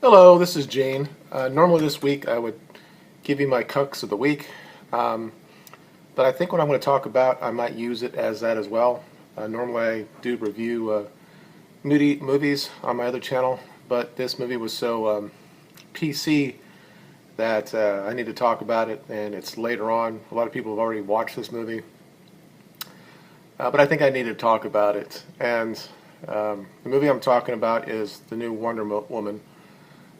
Hello, this is Jane. Normally this week I would give you my cucks of the week, um, but I think what I'm going to talk about I might use it as that as well. Normally I do review movies on my other channel, but this movie was so PC that I need to talk about it, and it's later on. A lot of people have already watched this movie, but I think I need to talk about it. And the movie I'm talking about is the new Wonder Woman.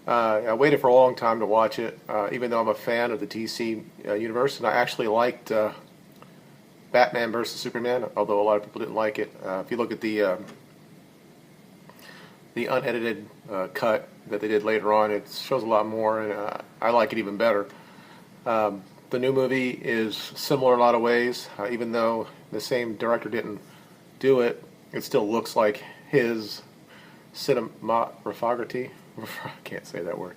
I waited for a long time to watch it, even though I'm a fan of the DC universe, and I actually liked Batman versus Superman, although a lot of people didn't like it. If you look at the unedited cut that they did later on, it shows a lot more, and I like it even better. The new movie is similar in a lot of ways, even though the same director didn't do it. It still looks like his cinematography. I can't say that word.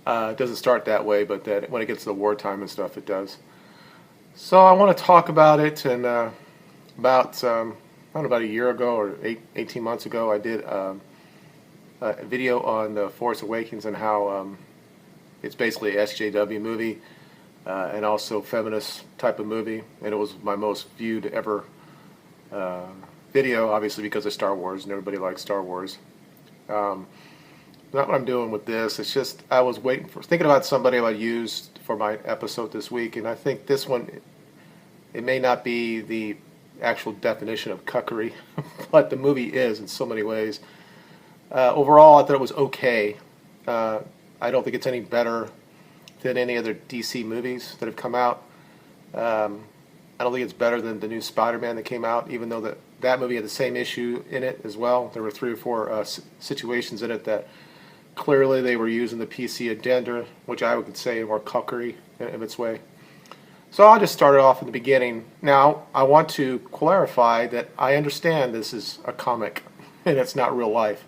It doesn't start that way, but that when it gets to the wartime and stuff, it does. So I want to talk about it. And about I don't know, about a year ago or 18 months ago, I did a video on the Force Awakens and how it's basically a SJW movie and also feminist type of movie. And it was my most viewed ever video, obviously because of Star Wars, and everybody likes Star Wars. Not what I'm doing with this. It's just I was thinking about somebody I used for my episode this week, and I think this one, it may not be the actual definition of cuckery, but the movie is in so many ways. Overall, I thought it was okay. I don't think it's any better than any other DC movies that have come out. I don't think it's better than the new Spider-Man that came out, even though that movie had the same issue in it as well. There were 3 or 4 situations in it that clearly they were using the PC agenda, which I would say more cuckery in its way. So I'll just start it off in the beginning. Now, I want to clarify that I understand this is a comic and it's not real life.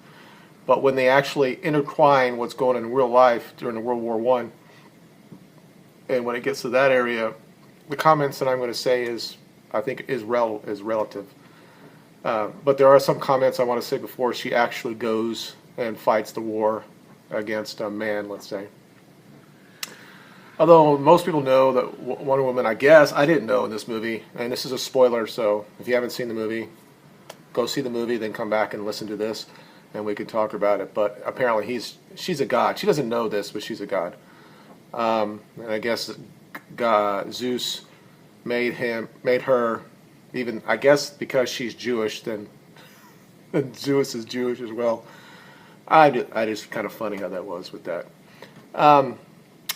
But when they actually intertwine what's going on in real life during the World War I, and when it gets to that area, the comments that I'm going to say I think is relative. But there are some comments I want to say before she actually goes and fights the war against a man, let's say. Although most people know that Wonder Woman, I guess, I didn't know in this movie, and this is a spoiler, so if you haven't seen the movie, go see the movie, then come back and listen to this, and we can talk about it. But apparently she's a god. She doesn't know this, but she's a god. And I guess Zeus made her, even, I guess because she's Jewish, then Zeus is Jewish as well. I just kind of funny how that was with that.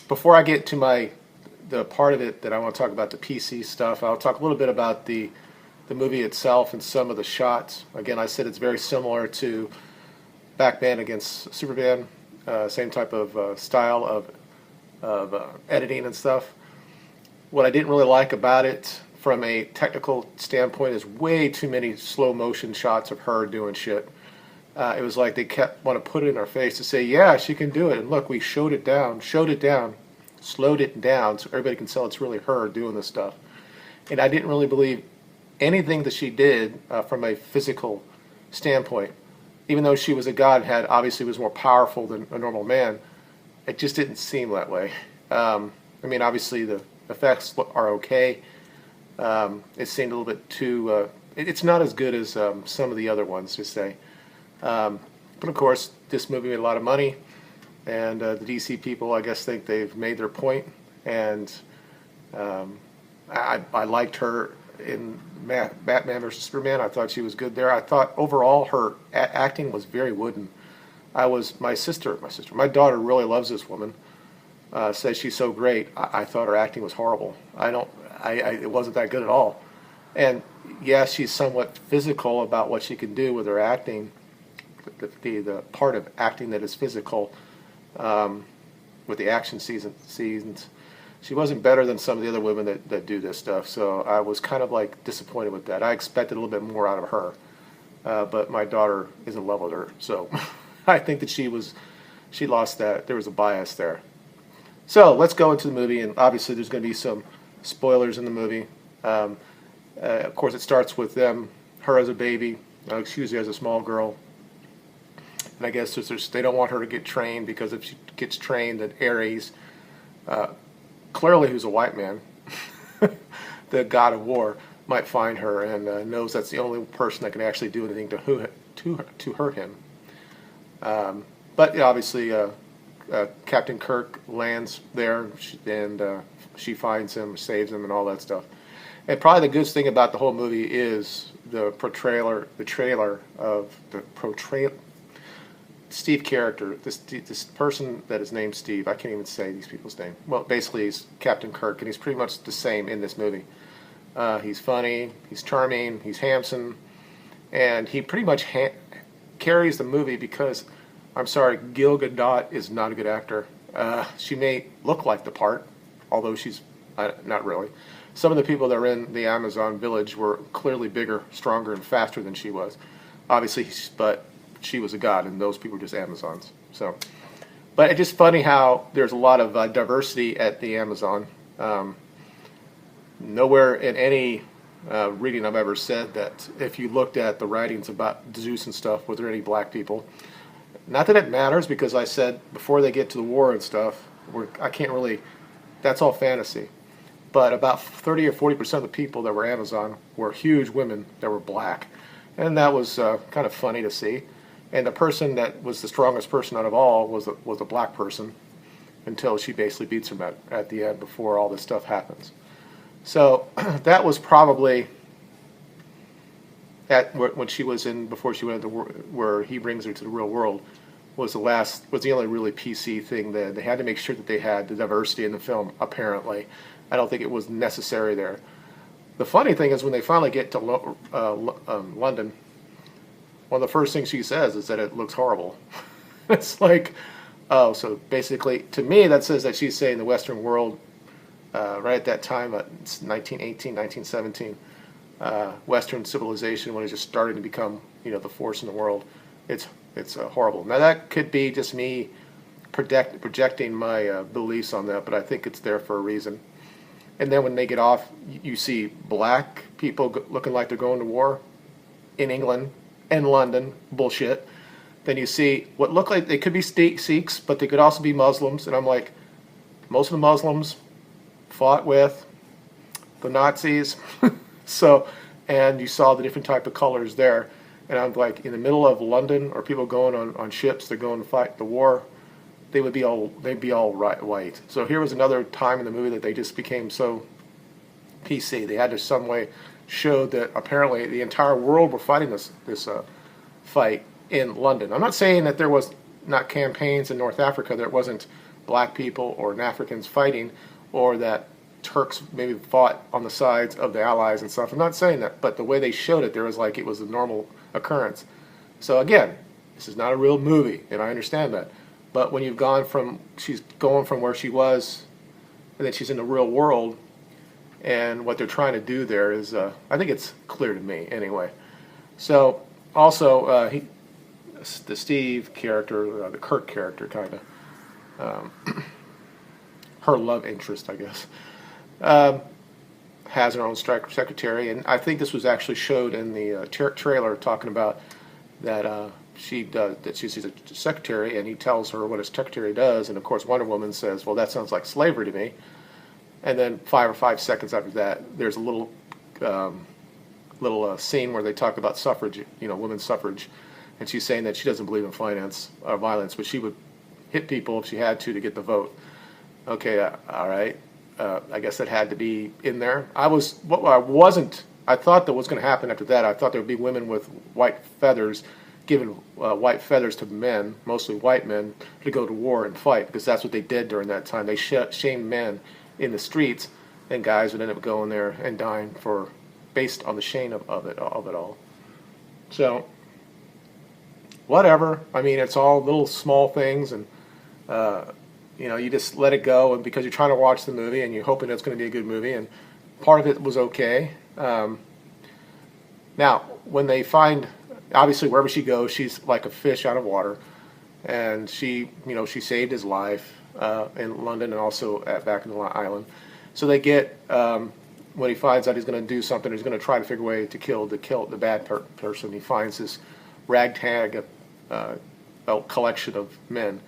Before I get to the part of it that I want to talk about, the PC stuff, I'll talk a little bit about the movie itself and some of the shots. Again, I said it's very similar to Batman against Superman, same type of style of editing and stuff. What I didn't really like about it from a technical standpoint is way too many slow motion shots of her doing shit. It was like they kept want to put it in our face to say, yeah, she can do it. And look, we slowed it down, slowed it down so everybody can tell it's really her doing this stuff. And I didn't really believe anything that she did from a physical standpoint. Even though she was a god, obviously was more powerful than a normal man, it just didn't seem that way. I mean, obviously the effects are okay. It seemed a little bit too... it's not as good as some of the other ones, to say. But of course, this movie made a lot of money, and the DC people, I guess, think they've made their point. And I liked her in Batman vs. Superman. I thought she was good there. I thought overall her acting was very wooden. My daughter really loves this woman. Says she's so great. I thought her acting was horrible. It wasn't that good at all. And yes, she's somewhat physical about what she can do with her acting. The part of acting that is physical with the action scenes, she wasn't better than some of the other women that do this stuff. So I was kind of like disappointed with that. I expected a little bit more out of her, but my daughter is in love with her. So I think that she lost that. There was a bias there. So let's go into the movie, and obviously there's going to be some spoilers in the movie. Of course, it starts with her as a baby, as a small girl, And I guess they don't want her to get trained, because if she gets trained, then Ares, clearly who's a white man, the god of war, might find her and knows that's the only person that can actually do anything to hurt him. But yeah, obviously, Captain Kirk lands there, and she finds him, saves him, and all that stuff. And probably the good thing about the whole movie is the trailer of Steve character, this person that is named Steve. I can't even say these people's name. Well, basically, he's Captain Kirk, and he's pretty much the same in this movie. He's funny, he's charming, he's handsome, and he pretty much carries the movie because, I'm sorry, Gal Gadot is not a good actor. She may look like the part, although she's not really. Some of the people that were in the Amazon village were clearly bigger, stronger, and faster than she was. Obviously, but she was a god, and those people were just Amazons. So, but it's just funny how there's a lot of diversity at the Amazon. Nowhere in any reading I've ever said that if you looked at the writings about Zeus and stuff, were there any black people? Not that it matters, because I said before they get to the war and stuff, I can't really, that's all fantasy. But about 30 or 40% of the people that were Amazon were huge women that were black. And that was kind of funny to see. And the person that was the strongest person out of all was a black person, until she basically beats him at the end before all this stuff happens. So that was probably when she was in, before she went into where he brings her to the real world, was the only really PC thing. That they had to make sure that they had the diversity in the film. Apparently, I don't think it was necessary there. The funny thing is when they finally get to London, one of the first things she says is that it looks horrible. It's like, oh, so basically, to me, that says that she's saying the Western world, right at that time, it's 1918, 1917, Western civilization, when it's just starting to become, the force in the world, it's horrible. Now, that could be just me projecting my beliefs on that, but I think it's there for a reason. And then when they get off, you see black people looking like they're going to war in England and London. Bullshit. Then you see what look like they could be Sikhs, but they could also be Muslims. And I'm like, most of the Muslims fought with the Nazis. So, and you saw the different type of colors there. And I'm like, in the middle of London, or people going on ships, they're going to fight the war, they'd be all white. So here was another time in the movie that they just became so PC. They had to some way show that apparently the entire world were fighting this fight in London. I'm not saying that there was not campaigns in North Africa, there wasn't black people or Africans fighting, or that Turks maybe fought on the sides of the Allies and stuff. I'm not saying that, but the way they showed it, there was like it was a normal occurrence. So again, this is not a real movie, and I understand that. But when you've she's going from where she was, and then she's in the real world, and what they're trying to do there is, I think it's clear to me anyway. So also, the Steve character, the Kirk character, kind of, her love interest, I guess, has her own secretary, and I think this was actually showed in the trailer, talking about that she's a secretary, and he tells her what his secretary does, and of course Wonder Woman says, well, that sounds like slavery to me. And then 5 seconds after that, there's a little scene where they talk about suffrage, women's suffrage, and she's saying that she doesn't believe in violence, but she would hit people if she had to get the vote. Okay, all right. I guess that had to be in there. I thought that was going to happen after that. I thought there would be women with white feathers giving white feathers to men, mostly white men, to go to war and fight, because that's what they did during that time. They shamed men in the streets, and guys would end up going there and dying based on the shame of it all. So, whatever. I mean, it's all little small things, and you just let it go, and because you're trying to watch the movie and you're hoping it's going to be a good movie, and part of it was okay. Now, when they find, obviously wherever she goes, she's like a fish out of water, and she saved his life in London and also back in the island. So they get, when he finds out he's going to do something, he's going to try to figure a way to kill the bad person. He finds this ragtag a collection of men.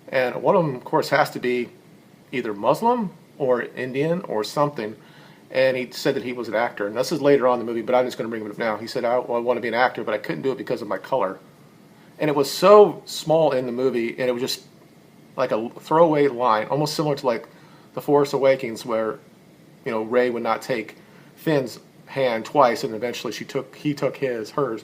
And one of them, of course, has to be either Muslim or Indian or something. And he said that he was an actor. And this is later on in the movie, but I'm just going to bring it up now. He said, I want to be an actor, but I couldn't do it because of my color. And it was so small in the movie, and it was just like a throwaway line, almost similar to like The Force Awakens, where, you know, Rey would not take Finn's hand twice, and eventually he took hers.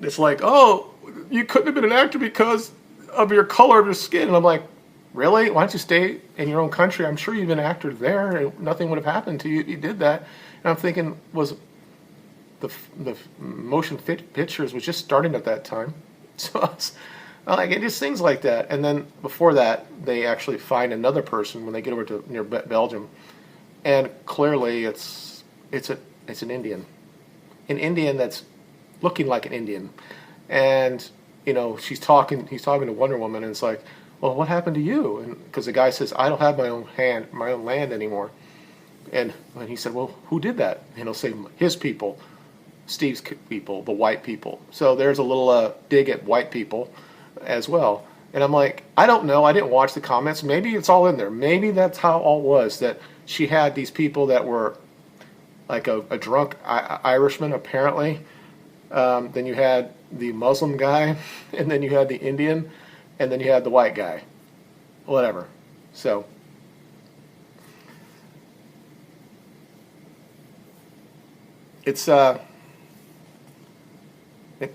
It's like, oh, you couldn't have been an actor because of your color of your skin. And I'm like, really? Why don't you stay in your own country? I'm sure you've been an actor there, and nothing would have happened to you if you did that. And I'm thinking, was the motion pictures was just starting at that time. So I was like, it just things like that. And then before that, they actually find another person when they get over to near Belgium, and clearly it's an Indian, that's looking like an Indian, and you know he's talking to Wonder Woman, and it's like, well, what happened to you? And because the guy says, I don't have my own land anymore, and when he said, well, who did that? And he'll say, his people. Steve's people, the white people. So there's a little dig at white people as well. And I'm like, I don't know. I didn't watch the comments. Maybe it's all in there. Maybe that's how all was, that she had these people that were like a drunk Irishman, apparently. Then you had the Muslim guy, and then you had the Indian, and then you had the white guy. Whatever. So it's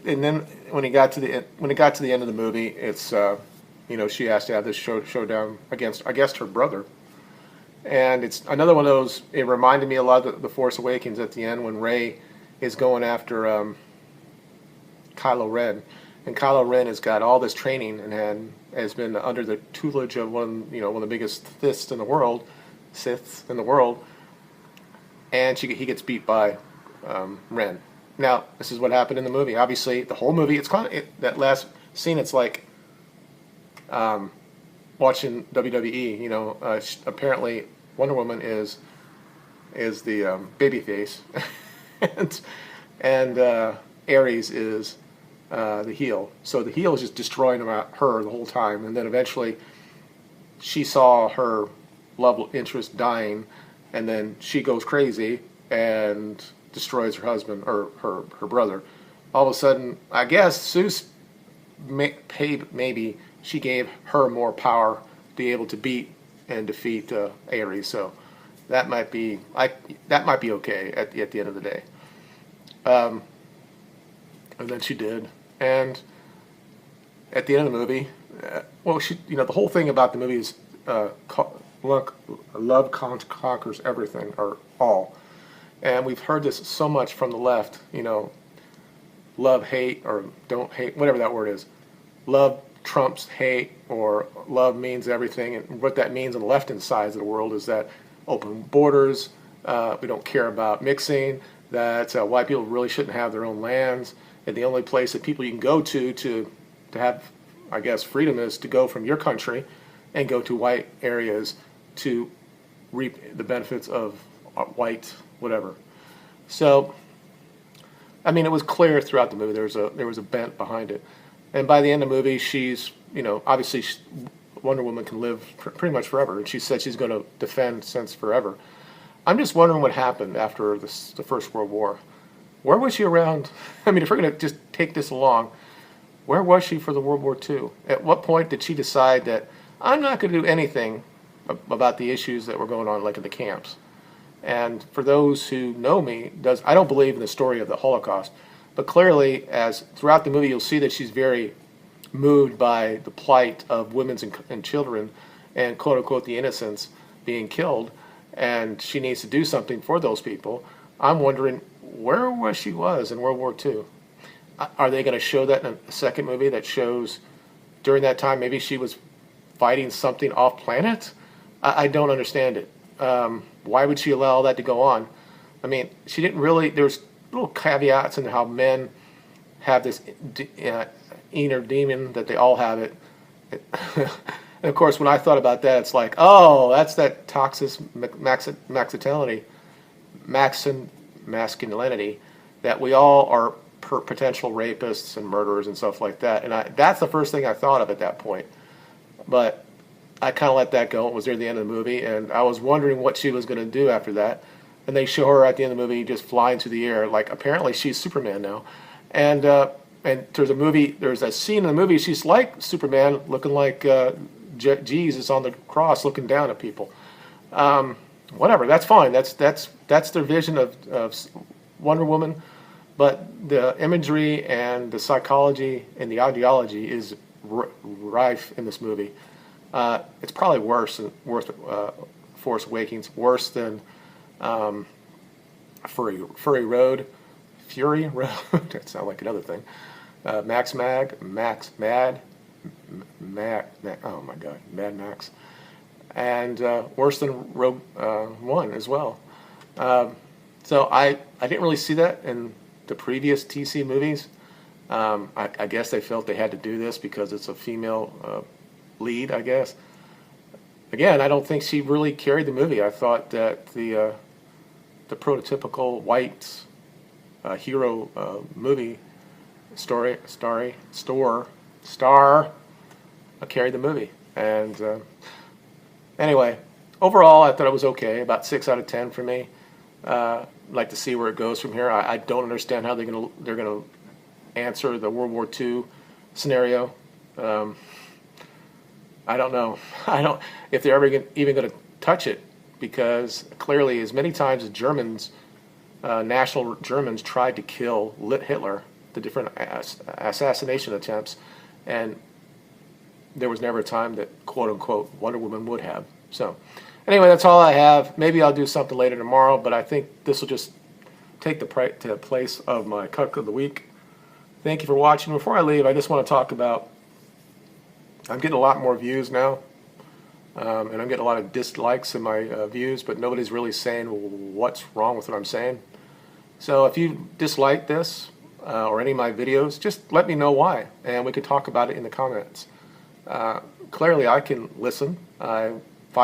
and then when it got to the end of the movie, it's you know, she has to have this showdown against, I guess, her brother, and it's another one of those. It reminded me a lot of the Force Awakens at the end when Rey is going after Kylo Ren, and Kylo Ren has got all this training and has been under the tutelage of one of the biggest Siths in the world, and he gets beat by Ren. Now, this is what happened in the movie. Obviously, the whole movie, it's kind of that last scene. It's like watching WWE. You know, apparently Wonder Woman is the baby face, and Ares is the heel. So the heel is just destroying her the whole time, and then eventually she saw her love interest dying, and then she goes crazy and destroys her husband or her brother. All of a sudden, I guess Zeus maybe she gave her more power to be able to beat and defeat Ares. So that might be okay at the end of the day. And then she did, and at the end of the movie, the whole thing about the movie is love conquers everything, or all. And we've heard this so much from the left, you know, love, hate, or don't hate, whatever that word is. Love trumps hate, or love means everything. And what that means on the left-hand side of the world is that open borders, we don't care about mixing, that white people really shouldn't have their own lands. And the only place that people you can go to have, I guess, freedom is to go from your country and go to white areas to reap the benefits of white whatever. So, I mean, it was clear throughout the movie there was a bent behind it, and by the end of the movie, she's, you know, obviously Wonder Woman can live pretty much forever, and she said she's going to defend since forever. I'm just wondering what happened after the First World War. Where was she around? I mean, if we're going to just take this along, where was she for the World War II? At what point did she decide that I'm not going to do anything about the issues that were going on, like in the camps? And for those who know me, I don't believe in the story of the Holocaust, but clearly, as throughout the movie, you'll see that she's very moved by the plight of women and children, and quote unquote the innocents being killed, and she needs to do something for those people. I'm wondering where she was in World War II. Are they going to show that in a second movie that shows during that time maybe she was fighting something off planet? I don't understand it. Why would she allow that to go on? I mean, she didn't really. There's little caveats in how men have this inner demon that they all have it. And of course, when I thought about that, it's like, oh, that's that toxic masculinity that we all are potential rapists and murderers and stuff like that. And that's the first thing I thought of at that point. But I kind of let that go. It was near the end of the movie, and I was wondering what she was going to do after that. And they show her at the end of the movie just flying through the air, like apparently she's Superman now. And there's a scene in the movie she's like Superman, looking like Jesus on the cross, looking down at people. Whatever, that's fine. That's their vision of Wonder Woman. But the imagery and the psychology and the ideology is rife in this movie. It's probably worse than Force Awakens, worse than Fury Road. That sounds like another thing. Mad, oh my God, Mad Max, and worse than Rogue One as well. So I didn't really see that in the previous TC movies. I guess they felt they had to do this because it's a female lead, I guess. Again, I don't think she really carried the movie. I thought that the prototypical white hero movie star carried the movie. And anyway, overall, I thought it was okay. About 6 out of 10 for me. Like to see where it goes from here. I don't understand how they're gonna answer the World War II scenario. I don't know. I don't if they're ever even going to touch it, because clearly, as many times as Germans, National Germans tried to kill Hitler, the different assassination attempts, and there was never a time that quote unquote Wonder Woman would have. So anyway, that's all I have. Maybe I'll do something later tomorrow, but I think this will just take the place of my Cuck of the Week. Thank you for watching. Before I leave, I just want to talk about, I'm getting a lot more views now, and I'm getting a lot of dislikes in my views, but nobody's really saying what's wrong with what I'm saying. So if you dislike this or any of my videos, just let me know why, and we can talk about it in the comments. Clearly, I can listen. 5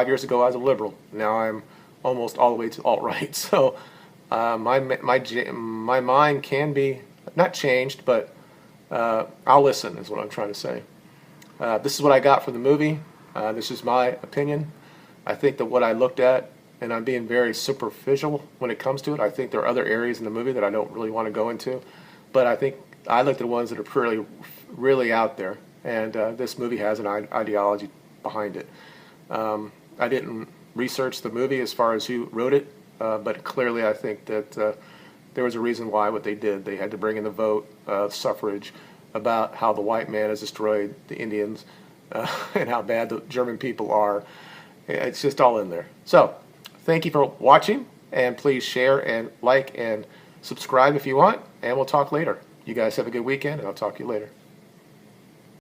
years ago, I was a liberal. Now I'm almost all the way to alt-right. So my mind can be not changed, but I'll listen is what I'm trying to say. This is what I got from the movie. This is my opinion. I think that what I looked at, and I'm being very superficial when it comes to it, I think there are other areas in the movie that I don't really want to go into, but I think I looked at the ones that are really out there, and this movie has an ideology behind it. I didn't research the movie as far as who wrote it, but clearly I think that there was a reason why what they did. They had to bring in the vote, suffrage, about how the white man has destroyed the Indians and how bad the German people are. It's just all in there. So, thank you for watching, and please share and like and subscribe if you want, and we'll talk later. You guys have a good weekend, and I'll talk to you later.